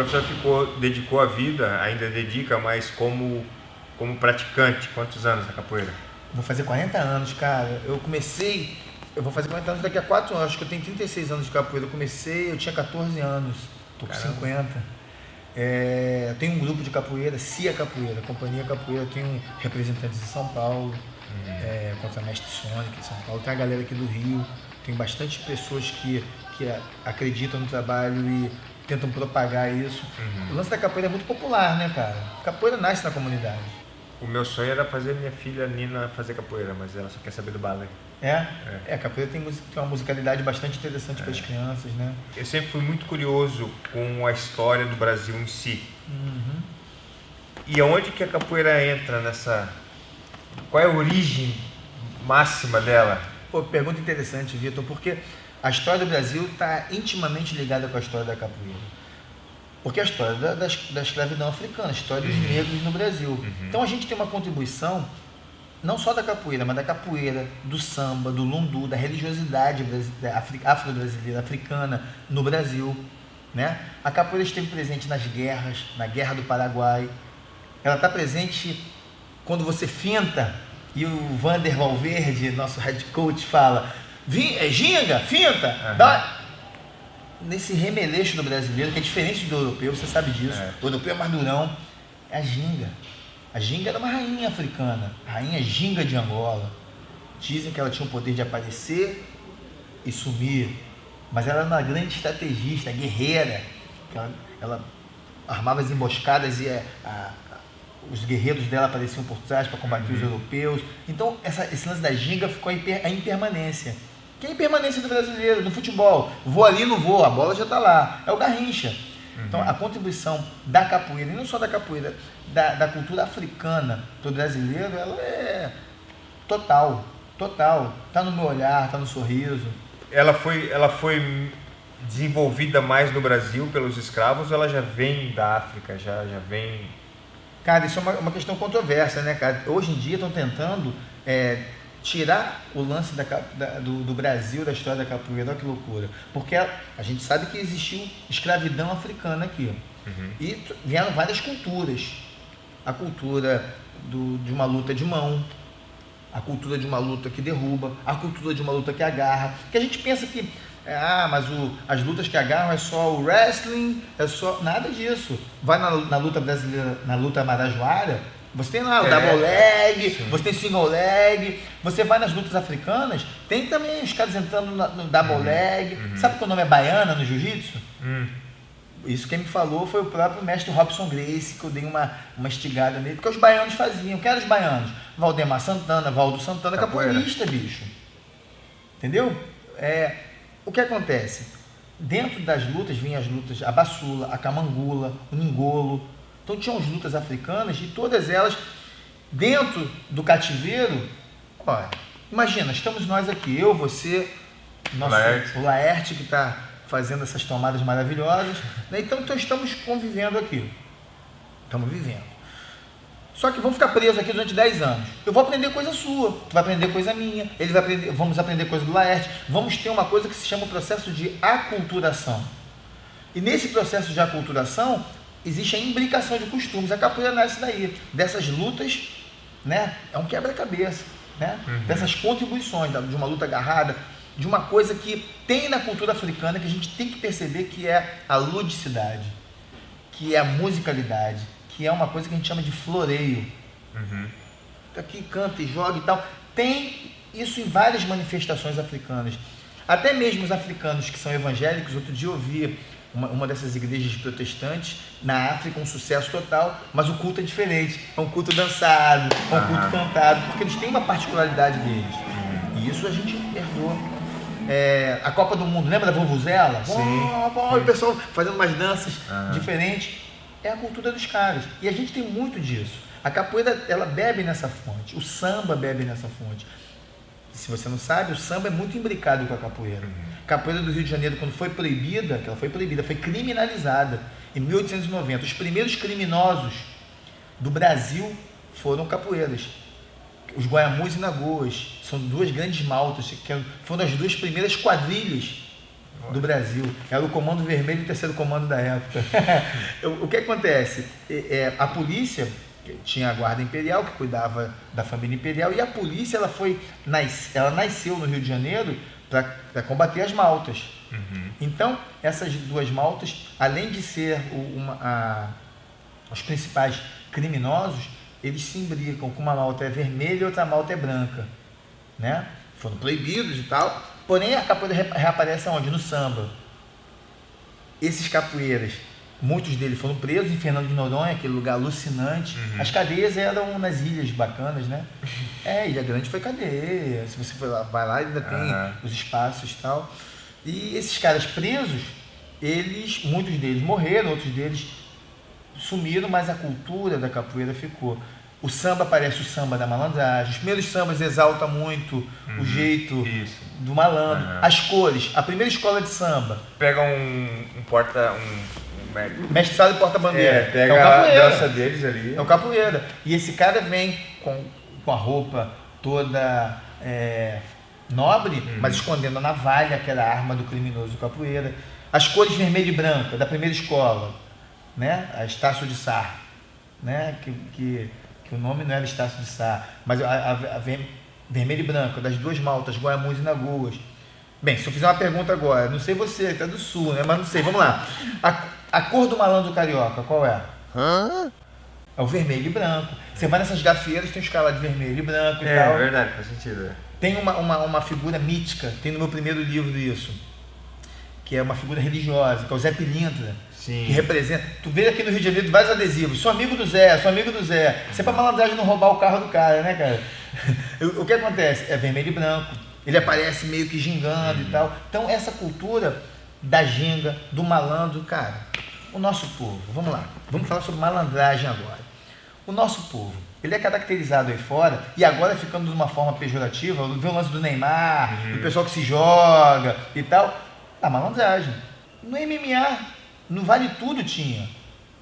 professor dedicou a vida, ainda dedica, mas como praticante, quantos anos na capoeira? Vou fazer 40 anos, cara. Eu vou fazer 40 anos daqui a 4 anos, acho que eu tenho 36 anos de capoeira. Eu tinha 14 anos, tô com 50. Eu tenho um grupo de capoeira, CIA Capoeira, Companhia Capoeira, tenho representantes de São Paulo, contra Mestre Sonic de São Paulo, tem a galera aqui do Rio, tem bastante pessoas que acreditam no trabalho e tentam propagar isso. O lance da capoeira é muito popular, né, cara? Capoeira nasce na comunidade. O meu sonho era fazer minha filha Nina fazer capoeira, mas ela só quer saber do balé. A capoeira tem uma musicalidade bastante interessante para as crianças, né? Eu sempre fui muito curioso com a história do Brasil em si. E aonde que a capoeira entra nessa... Qual é a origem máxima dela? Pô, pergunta interessante, Vitor, porque a história do Brasil está intimamente ligada com a história da capoeira. Porque a história da escravidão africana, a história dos negros no Brasil. Então a gente tem uma contribuição, não só da capoeira, mas da capoeira, do samba, do lundu, da religiosidade afro-brasileira, africana no Brasil. Né? A capoeira esteve presente nas guerras, na Guerra do Paraguai. Ela está presente quando você finta, e o Vander Valverde, nosso head coach, fala: ginga, finta, dá... Nesse remeleixo do brasileiro, que é diferente do europeu, você sabe disso. O europeu é mais durão, é a ginga. A ginga era uma rainha africana, a rainha Ginga de Angola. Dizem que ela tinha o poder de aparecer e sumir, mas ela era uma grande estrategista, guerreira. Ela armava as emboscadas e os guerreiros dela apareciam por trás para combater os europeus. Então esse lance da ginga ficou a impermanência. Que é a impermanência do brasileiro no futebol. Vou ali, não vou, a bola já está lá. É o Garrincha. Então a contribuição da capoeira, e não só da capoeira, da cultura africana para o brasileiro, ela é total. Está no meu olhar, está no sorriso. Ela foi desenvolvida mais no Brasil pelos escravos, ou ela já vem da África, já vem... Cara, isso é uma questão controversa, né, cara? Hoje em dia estão tentando tirar o lance do Brasil, da história da capoeira. Olha que loucura. Porque a gente sabe que existiu escravidão africana aqui. E vieram várias culturas. A cultura de uma luta de mão, a cultura de uma luta que derruba, a cultura de uma luta que agarra. Que a gente pensa que, mas as lutas que agarram é só o wrestling, nada disso. Vai na luta brasileira, na luta marajoara, você tem lá o double leg, você tem single leg, você vai nas lutas africanas, tem também os caras entrando no double leg. Sabe que o nome é baiana no jiu-jitsu? Isso quem me falou foi o próprio mestre Robson Grace, que eu dei uma estigada nele, porque os baianos faziam. Quem eram os baianos? Valdemar Santana, Valdo Santana, capoeirista, bicho. Entendeu? O que acontece? Dentro das lutas vinham as lutas, a baçula, a camangula, o ningolo. Então tinham as lutas africanas e todas elas dentro do cativeiro. Olha, imagina, estamos nós aqui, eu, você, o Laerte que está fazendo essas tomadas maravilhosas, né? Então estamos convivendo aqui. Estamos vivendo. Só que vamos ficar presos aqui durante 10 anos. Eu vou aprender coisa sua, tu vai aprender coisa minha, ele vai aprender, vamos aprender coisa do Laerte, vamos ter uma coisa que se chama o processo de aculturação. E nesse processo de aculturação, existe a imbricação de costumes. A capoeira nasce daí, dessas lutas, né? É um quebra-cabeça, né? Dessas contribuições, de uma luta agarrada, de uma coisa que tem na cultura africana que a gente tem que perceber, que é a ludicidade, que é a musicalidade, que é uma coisa que a gente chama de floreio. Aqui canta e joga e tal. Tem isso em várias manifestações africanas. Até mesmo os africanos que são evangélicos, outro dia eu vi uma dessas igrejas protestantes na África, um sucesso total, mas o culto é diferente. É um culto dançado, é um culto cantado, porque eles têm uma particularidade deles. E isso a gente herdou. A Copa do Mundo, lembra da Vuvuzela? Sim. O pessoal fazendo umas danças diferentes. É a cultura dos caras. E a gente tem muito disso. A capoeira, ela bebe nessa fonte. O samba bebe nessa fonte. Se você não sabe, o samba é muito imbricado com a capoeira. A capoeira do Rio de Janeiro, quando foi proibida, foi criminalizada em 1890. Os primeiros criminosos do Brasil foram capoeiras. Os Guaiamus e Nagoas são duas grandes maltas, que foram as duas primeiras quadrilhas do Brasil. Era o Comando Vermelho e o terceiro comando da época. O que acontece? A polícia tinha a Guarda Imperial, que cuidava da família imperial, e a polícia ela nasceu no Rio de Janeiro para combater as maltas. Então, essas duas maltas, além de ser os principais criminosos, eles se imbricam, com uma malta é vermelha e outra malta é branca, né? Foram proibidos e tal, porém a capoeira reaparece onde? No samba. Esses capoeiras, muitos deles foram presos em Fernando de Noronha, aquele lugar alucinante. As cadeias eram nas ilhas bacanas, né? Ilha Grande foi cadeia, se você for lá, vai lá, ainda tem os espaços e tal. E esses caras presos, muitos deles morreram, outros deles sumiram, mas a cultura da capoeira ficou. O samba parece o samba da malandragem. Os primeiros sambas exaltam muito o jeito do malandro. As cores. A primeira escola de samba. Pega mestre sala e porta-bandeira. Pega a dança deles ali. É o capoeira. E esse cara vem com a roupa toda nobre, mas escondendo a navalha, que era a arma do criminoso capoeira. As cores vermelha e branca da primeira escola, né? A Estácio de Sá, né? Que o nome não era Estácio de Sá, mas a vermelho e branco, das duas maltas, Guaiamuns e Nagoas. Bem, se eu fizer uma pergunta agora, não sei você, que é do sul, né? Mas não sei, vamos lá. A cor do malandro carioca, qual é? É o vermelho e branco. Você vai nessas gafeiras, tem os caras lá de vermelho e branco e tal. É verdade, faz sentido. Tem uma figura mítica, tem no meu primeiro livro isso, que é uma figura religiosa, que é o Zé Pilintra. Sim. Que representa. Tu vê aqui no Rio de Janeiro vários adesivos. Sou amigo do Zé, sou amigo do Zé. Isso é pra malandragem não roubar o carro do cara, né, cara? O que acontece? É vermelho e branco. Ele aparece meio que gingando e tal. Então, essa cultura da ginga, do malandro, cara, o nosso povo, vamos lá, vamos falar sobre malandragem agora. O nosso povo, ele é caracterizado aí fora, e agora ficando de uma forma pejorativa, vê o lance do Neymar, do pessoal que se joga e tal, a malandragem. No MMA, no Vale Tudo tinha.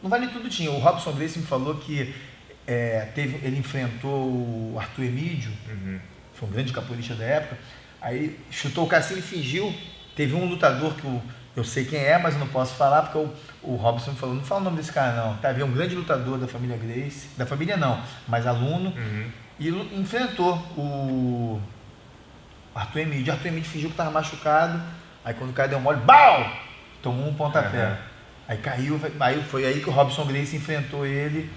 No Vale Tudo tinha. O Robson Gracie me falou que ele enfrentou o Arthur Emídio, foi um grande capoeirista da época, aí chutou o cara assim e fingiu. Teve um lutador que eu sei quem é, mas não posso falar, porque o Robson me falou, não fala o nome desse cara não. Tá, havia um grande lutador da família Gracie, da família não, mas aluno, e enfrentou o Arthur Emídio. Arthur Emídio fingiu que estava machucado, aí quando o cara deu mole, BAU! Tomou um pontapé. Aí caiu, foi aí que o Robson Gracie enfrentou ele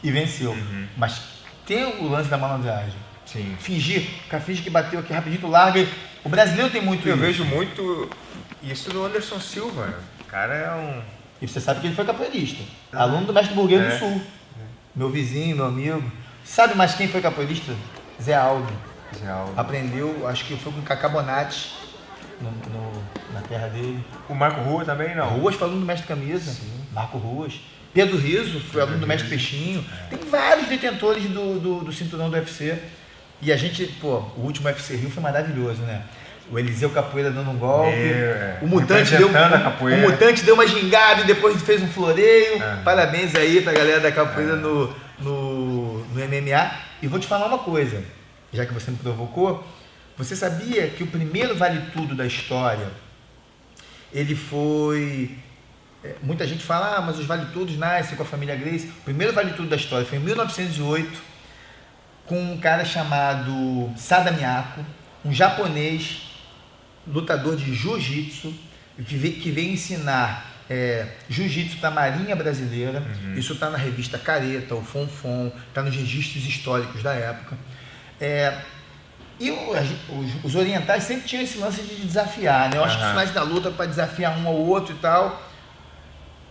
e venceu. Mas tem o lance da malandragem. Sim. Fingir, o cara finge que bateu aqui rapidinho, tu larga. O brasileiro tem muito isso. Eu vejo muito isso no Anderson Silva. O cara é um... E você sabe que ele foi capoeirista. Aluno do mestre Burguês do Sul. Meu vizinho, meu amigo. Sabe mais quem foi capoeirista? Zé Aldo. Aprendeu, acho que foi com Cacá Bonatti na terra dele. O Marco Rua também, não? Ruas foi aluno do mestre Camisa. Sim. Marco Ruas. Pedro Riso foi aluno do mestre Peixinho. Tem vários detentores do cinturão do UFC. E a gente, o último UFC Rio foi maravilhoso, né? O Eliseu Capoeira dando um golpe. O Mutante deu uma gingada e depois fez um floreio. Parabéns aí pra galera da capoeira no MMA. E vou te falar uma coisa, já que você me provocou. Você sabia que o primeiro Vale Tudo da história, ele foi... muita gente fala, mas os Vale Tudos nascem com a família Gracie. O primeiro Vale Tudo da história foi em 1908, com um cara chamado Sada Miyako, um japonês, lutador de jiu-jitsu, que veio ensinar jiu-jitsu para a Marinha Brasileira. Isso está na revista Careta, o Fonfon, está nos registros históricos da época. E os orientais sempre tinham esse lance de desafiar, né? Eu acho que os sinais da luta para desafiar um ao outro e tal.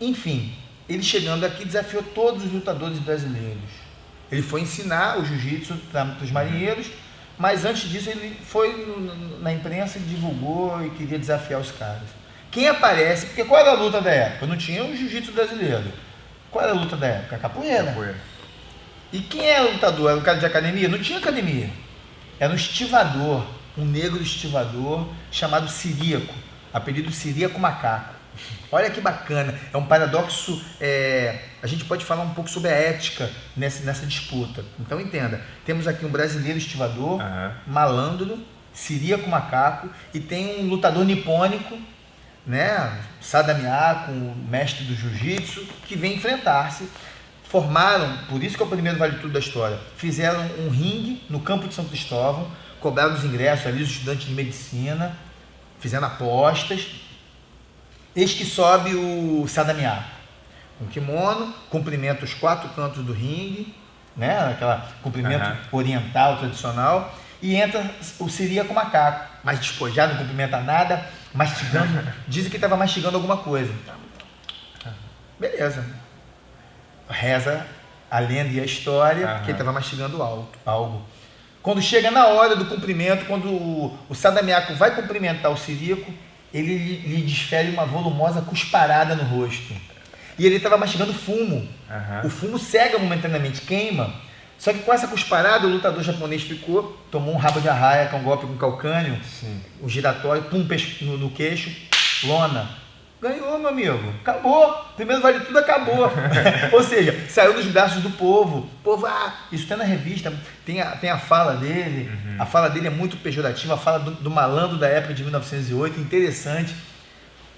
Enfim, ele chegando aqui desafiou todos os lutadores brasileiros. Ele foi ensinar o jiu-jitsu para os marinheiros, mas antes disso ele foi na imprensa e divulgou e queria desafiar os caras. Quem aparece, porque qual era a luta da época? Não tinha o jiu-jitsu brasileiro. Qual era a luta da época? A capoeira. E quem era o lutador? Era o cara de academia? Não tinha academia. Era um estivador, um negro estivador chamado Siríaco, apelido Siríaco Macaco. Olha que bacana, é um paradoxo, a gente pode falar um pouco sobre a ética nessa disputa. Então entenda, temos aqui um brasileiro estivador, malandro, Siríaco Macaco, e tem um lutador nipônico, né? Sadamiá, o mestre do jiu-jitsu, que vem enfrentar-se. Formaram, por isso que é o primeiro vale tudo da história, fizeram um ringue no campo de São Cristóvão, cobraram os ingressos ali, os estudantes de medicina, fizeram apostas. Eis que sobe o Sadamiá, um kimono, cumprimenta os 4 cantos do ringue, né? Aquela cumprimento oriental, tradicional, e entra o siríaco macaco, mais despojado, não cumprimenta nada, mastigando, dizem que estava mastigando alguma coisa. Beleza. Reza a lenda e a história que ele estava mastigando algo. Quando chega na hora do cumprimento, quando o Sadamiaco vai cumprimentar o siríaco, ele lhe desfere uma volumosa cusparada no rosto. E ele estava mastigando fumo. O fumo cega momentaneamente, queima. Só que com essa cusparada, o lutador japonês tomou um rabo de arraia, que é um golpe com calcânio, um giratório, pum, no queixo, lona. Ganhou, meu amigo. Acabou. Primeiro vale tudo, acabou. Ou seja, saiu dos braços do povo. O povo, isso tem na revista, tem a fala dele. A fala dele é muito pejorativa, a fala do malandro da época de 1908, interessante.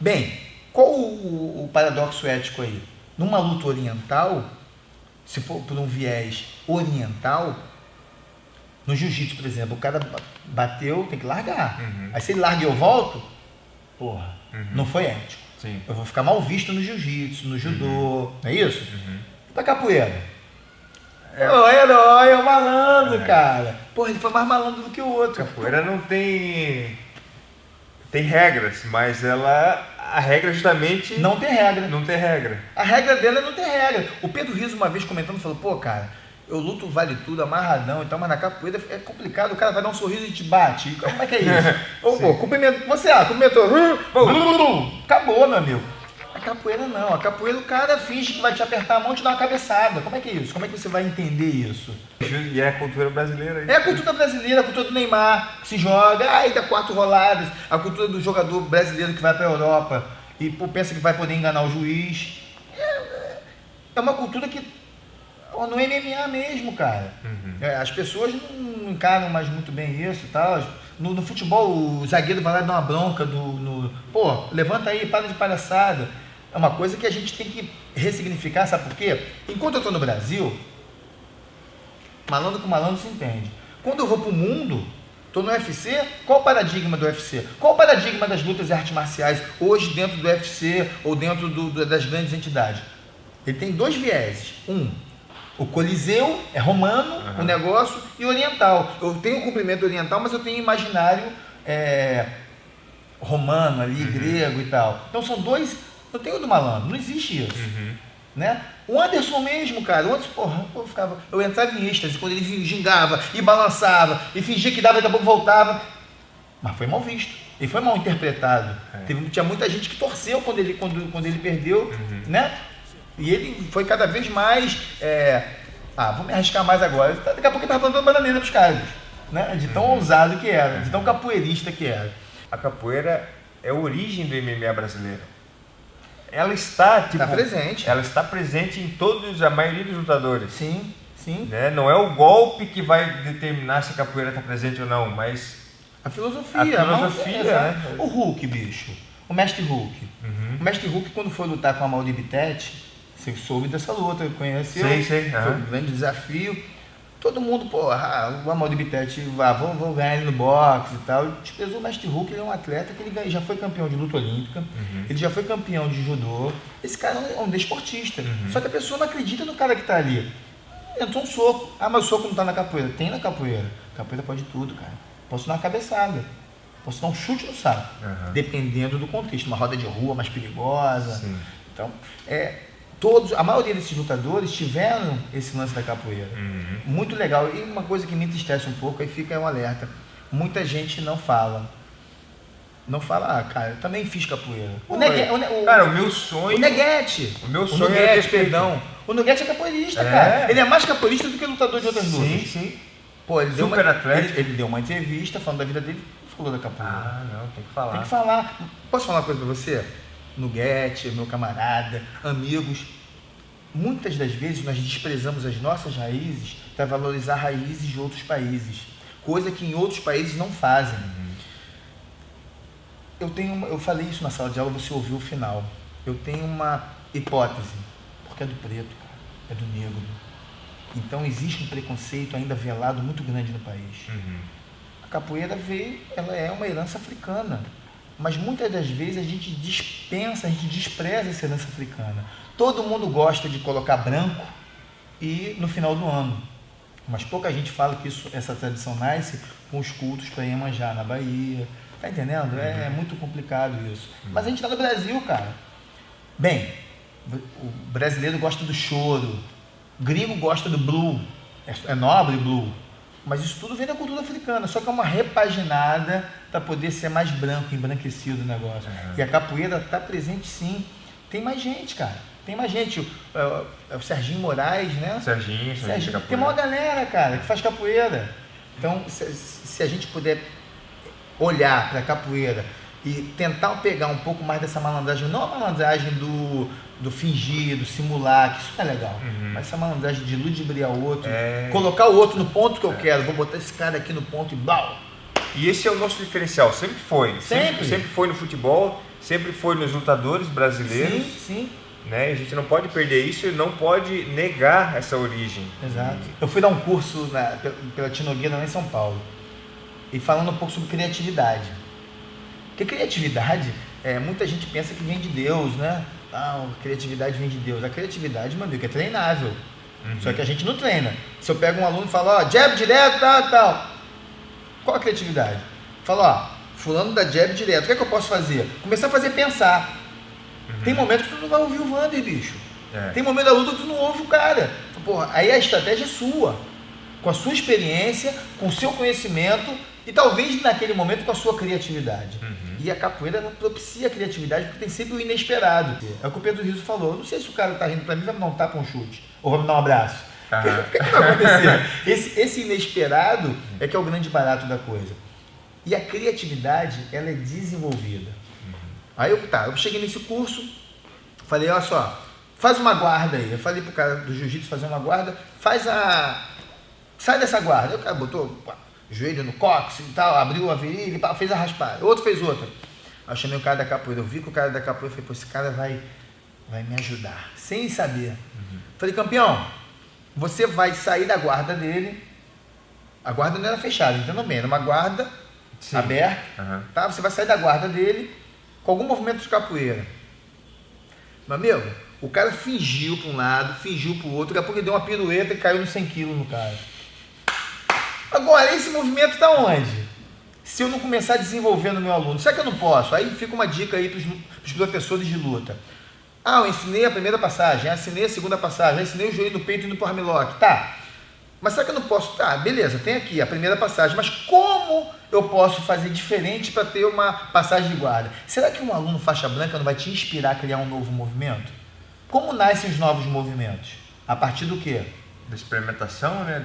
Bem, qual o paradoxo ético aí? Numa luta oriental, se for por um viés oriental, no jiu-jitsu, por exemplo, o cara bateu, tem que largar. Aí se ele larga e eu volto, não foi ético. Sim. Eu vou ficar mal visto no jiu-jitsu, no judô, não é isso? Da capoeira. O herói é o malandro, cara. Ele foi mais malandro do que o outro. Capoeira não tem regras, mas a regra justamente... Não tem regra. Não tem regra. A regra dela é não ter regra. O Pedro Rizzo uma vez comentando falou, cara, eu luto vale tudo, amarradão e tal, mas na capoeira é complicado, o cara vai dar um sorriso e te bate. Como é que é isso? Cumprimento, cumprimentou, acabou, meu amigo. A capoeira não, a capoeira o cara finge que vai te apertar a mão e te dar uma cabeçada. Como é que é isso? Como é que você vai entender isso? E é a cultura brasileira. É a cultura brasileira, a cultura do Neymar, que se joga, aí dá 4 roladas, a cultura do jogador brasileiro que vai para a Europa e pensa que vai poder enganar o juiz. É uma cultura que no MMA mesmo, cara. As pessoas não encaram mais muito bem isso e tal. No futebol, o zagueiro vai lá dar uma bronca levanta aí, para de palhaçada. É uma coisa que a gente tem que ressignificar, sabe por quê? Enquanto eu estou no Brasil, malandro com malandro se entende. Quando eu vou pro mundo, estou no UFC, qual o paradigma do UFC? Qual o paradigma das lutas e artes marciais hoje dentro do UFC ou dentro das grandes entidades? Ele tem 2 vieses. O Coliseu é romano, o negócio, e oriental. Eu tenho o cumprimento oriental, mas eu tenho imaginário romano ali, grego e tal. Então são 2, eu tenho o do malandro, não existe isso. Né? O Anderson mesmo, cara, eu entrava em êxtase quando ele gingava e balançava e fingia que dava e daqui a pouco voltava. Mas foi mal visto, ele foi mal interpretado. Tinha muita gente que torceu quando ele perdeu, né? E ele foi cada vez mais, vou me arriscar mais agora. Daqui a pouco ele estava plantando bananeira para os caras, né? De tão ousado que era, de tão capoeirista que era. A capoeira é a origem do MMA brasileiro. Ela está presente. Ela está presente em a maioria dos lutadores. Sim. Né? Não é o golpe que vai determinar se a capoeira está presente ou não, mas a filosofia, né? O Hulk, bicho. O mestre Hulk. O mestre Hulk, quando foi lutar com a Amaury Bittet, você soube dessa luta, conheceu? Sei. Foi um grande desafio. Todo mundo, o Amaury Bittet, vou ganhar ele no boxe e tal. Desprezou o mestre Hulk, ele é um atleta que ele já foi campeão de luta olímpica, ele já foi campeão de judô. Esse cara é um desportista. Só que a pessoa não acredita no cara que está ali. Entrou um soco. Mas o soco não está na capoeira. Tem na capoeira. Capoeira pode tudo, cara. Posso dar uma cabeçada. Posso dar um chute no saco. Dependendo do contexto. Uma roda de rua mais perigosa. Sim. Então, a maioria desses lutadores tiveram esse lance da capoeira. Muito legal. E uma coisa que me entristece um pouco, aí fica um alerta. Muita gente não fala. Cara, eu também fiz capoeira. Cara, o meu sonho... O Neguete. O meu sonho é perdão. O Neguete é capoeirista, cara. Ele é mais capoeirista do que lutador de outras lutas. Sim. Ele atleta. Ele deu uma entrevista falando da vida dele e falou da capoeira. Não, tem que falar. Tem que falar. Posso falar uma coisa pra você? Nuguete, meu camarada, amigos, muitas das vezes nós desprezamos as nossas raízes para valorizar raízes de outros países, coisa que em outros países não fazem. eu falei isso na sala de aula, você ouviu o final. Eu tenho uma hipótese, porque é do preto, cara, é do negro. Então existe um preconceito ainda velado muito grande no país. A capoeira ela é uma herança africana, mas muitas das vezes a gente despreza essa herança africana. Todo mundo gosta de colocar branco e no final do ano, mas pouca gente fala que essa tradição nasce com os cultos para Iemanjá na Bahia. Tá entendendo? É muito complicado isso. Mas a gente tá no Brasil, cara. Bem, o brasileiro gosta do choro, o gringo gosta do blue, é nobre blue, mas isso tudo vem da cultura africana, só que é uma repaginada para poder ser mais branco, embranquecido o negócio. E a capoeira tá presente sim. Tem mais gente, cara. Tem mais gente. O Serginho Moraes, né? Serginho. Tem uma galera, cara, que faz capoeira. Então, se a gente puder olhar para a capoeira e tentar pegar um pouco mais dessa malandragem, não a malandragem do fingir, do simular, que isso não é legal, mas essa malandragem de ludibriar o outro, colocar o outro no ponto que eu quero, vou botar esse cara aqui no ponto e blau. E esse é o nosso diferencial, sempre foi. Sempre foi no futebol, sempre foi nos lutadores brasileiros. Sim. Né? A gente não pode perder isso e não pode negar essa origem. Exato. Eu fui dar um curso pela Tinogueira lá em São Paulo, e falando um pouco sobre criatividade. Porque criatividade, muita gente pensa que vem de Deus, né? Ah, a criatividade vem de Deus. A criatividade, meu amigo, é treinável. Só que a gente não treina. Se eu pego um aluno e falo, jab direto, tal. Qual a criatividade? Falo, fulano dá jab direto. O que é que eu posso fazer? Começar a fazer pensar. Tem momentos que tu não vai ouvir o Vander, bicho. Tem momento da luta que tu não ouve o cara. Porra, aí a estratégia é sua. Com a sua experiência, com o seu conhecimento e talvez naquele momento com a sua criatividade. E a capoeira não propicia a criatividade porque tem sempre o inesperado. É o que o Pedro Rizzo falou. Eu não sei se o cara tá rindo pra mim, vai me dar um tapa, um chute. Ou vai me dar um abraço. O que vai acontecer? Esse inesperado é que é o grande barato da coisa. E a criatividade, ela é desenvolvida. Aí eu cheguei nesse curso, falei, olha só, faz uma guarda aí. Eu falei pro cara do jiu-jitsu fazer uma guarda, sai dessa guarda. Aí o cara botou joelho no cóccix e tal, abriu a virilha e fez a raspada. Outro fez outra. Aí eu chamei o cara da capoeira, eu vi que o cara da capoeira, falei, esse cara vai me ajudar, sem saber. Falei, campeão, você vai sair da guarda dele. A guarda não era fechada, entendeu bem, era uma guarda aberta, tá? Você vai sair da guarda dele com algum movimento de capoeira. Meu amigo, o cara fingiu para um lado, fingiu para o outro, daqui a pouco ele deu uma pirueta e caiu nos 100 quilos no cara. Agora, esse movimento está onde? Se eu não começar a desenvolver no meu aluno, será que eu não posso? Aí fica uma dica aí para os professores de luta. Eu ensinei a primeira passagem, ensinei a segunda passagem, ensinei o joelho no peito e no armlock. Tá, mas será que eu não posso? Tá, beleza, tem aqui a primeira passagem, mas como eu posso fazer diferente para ter uma passagem de guarda? Será que um aluno faixa branca não vai te inspirar a criar um novo movimento? Como nascem os novos movimentos? A partir do quê? Da experimentação, né?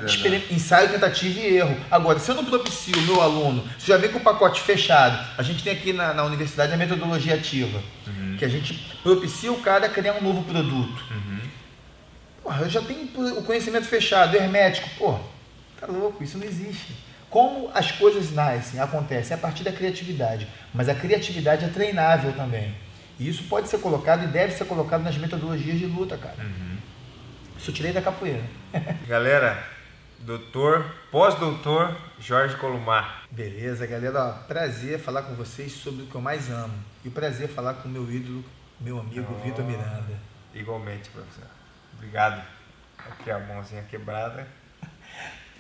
Ensaio, tentativa e erro. Agora, se eu não propicio o meu aluno, você já vê com o pacote fechado, a gente tem aqui na universidade a metodologia ativa, que a gente propicia o cara a criar um novo produto. Porra, eu já tenho o conhecimento fechado, hermético. Porra, tá louco, isso não existe. Como as coisas nascem, acontecem a partir da criatividade, mas a criatividade é treinável também. E isso pode ser colocado e deve ser colocado nas metodologias de luta, cara. Isso eu tirei da capoeira. Galera, pós-doutor Jorge Columar. Beleza, galera. Prazer falar com vocês sobre o que eu mais amo. E o prazer falar com o meu ídolo, meu amigo Vitor Miranda. Igualmente, professor. Obrigado. Aqui a mãozinha quebrada.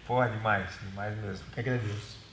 Porra, demais mesmo. Eu agradeço.